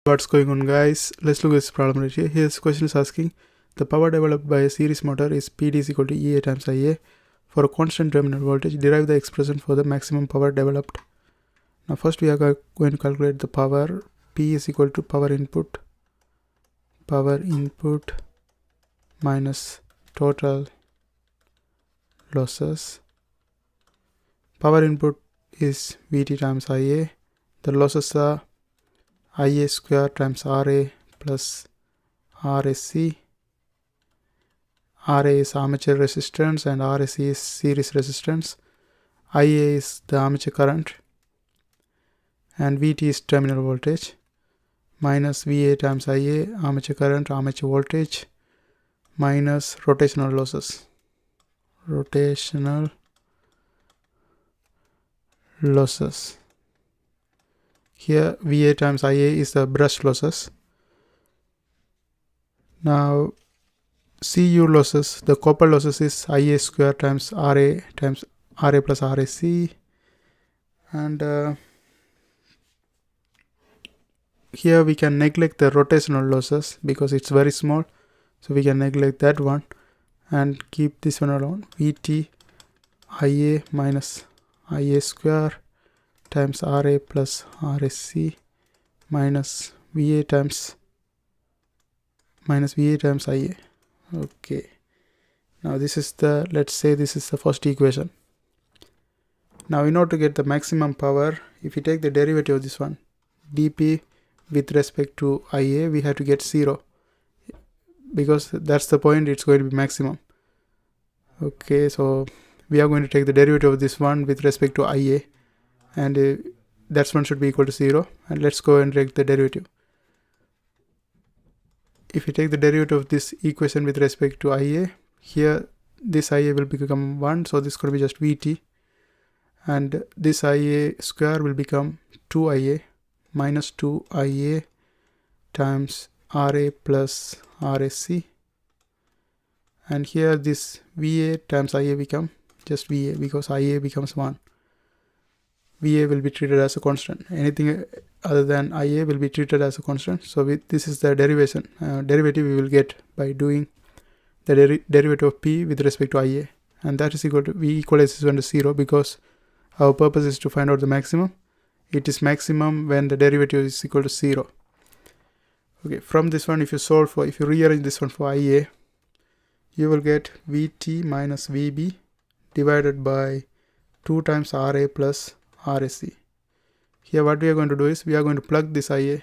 What's going on, guys? Let's look at this problem right here. Here's the question is asking the power developed by a series motor is PD is equal to EA times IA for a constant terminal voltage. Derive the expression for the maximum power developed. Now first we are going to calculate the power. P is equal to power input minus total losses. Power input is VT times IA. The losses are IA square times RA plus RSC. RA is armature resistance and RSC is series resistance. IA is the armature current and VT is terminal voltage, minus VA times IA, armature current, armature voltage, minus rotational losses. Here VA times IA is the brush losses. Now CU losses, the copper losses is IA square times RA plus RSC, and here we can neglect the rotational losses because it's very small, so we can neglect that one and keep this one alone. VT IA minus IA square times RA plus RSC minus VA times IA. Okay, now this is the, let's say this is the first equation. Now in order to get the maximum power, if you take the derivative of this one, dP with respect to IA, we have to get 0 because that's the point it's going to be maximum. Okay, so we are going to take the derivative of this one with respect to IA, and that one should be equal to 0, and let's go and take the derivative. If you take the derivative of this equation with respect to IA, here this IA will become 1, so this is going to be just VT, and this IA square will become 2IA minus 2IA times RA plus RSC, and here this VA times IA become just VA because IA becomes 1. VA will be treated as a constant. Anything other than IA will be treated as a constant. So this is the derivative we will get by doing the derivative of P with respect to IA, and that is equal to, we equalize this one to 0 because our purpose is to find out the maximum. It is maximum when the derivative is equal to 0. Okay, from this one, if you rearrange this one for IA, you will get VT minus VB divided by 2 times RA plus RSC. Here what we are going to do is we are going to plug this IA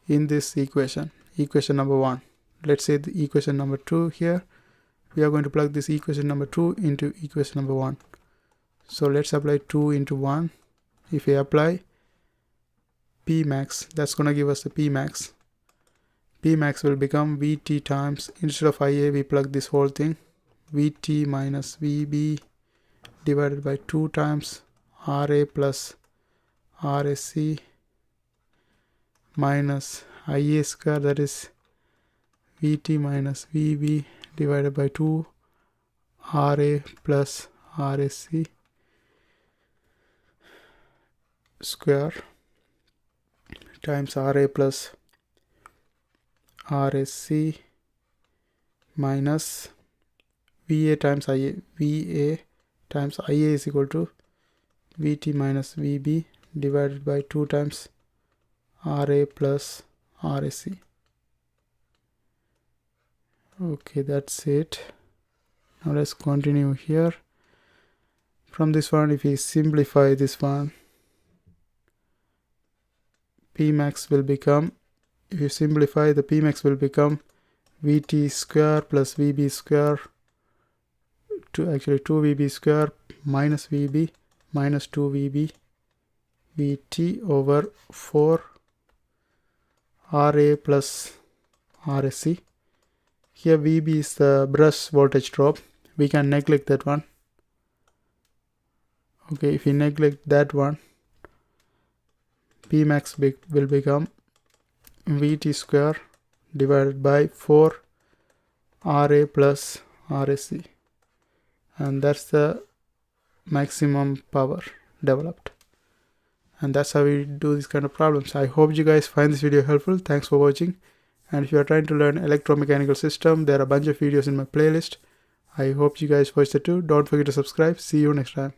in this equation number 1. Let's say the equation number 2 here. We are going to plug this equation number 2 into equation number 1. So let's apply 2 into 1. If we apply P max, that's going to give us the P max. P max will become VT times, instead of IA we plug this whole thing, VT minus VB divided by 2 times RA plus RSC minus IA square, that is VT minus VB divided by 2 RA plus RSC square times RA plus RSC minus VA times IA. VA times IA is equal to VT minus VB divided by 2 times RA plus RSC. Okay, that's it. Now let's continue here. From this one, if we simplify this one, P max will become, if you simplify, the P max will become VT square plus VB square, 2VB square minus VB minus 2VB VT over 4 RA plus RSC. Here VB is the brush voltage drop. We can neglect that one. Okay, if we neglect that one, P max will become VT square divided by 4 RA plus RSC, and that's the maximum power developed. And that's how we do these kind of problems. I hope you guys find this video helpful. Thanks for watching. And if you are trying to learn electromechanical system, there are a bunch of videos in my playlist. I hope you guys watch it too. Don't forget to subscribe. See you next time.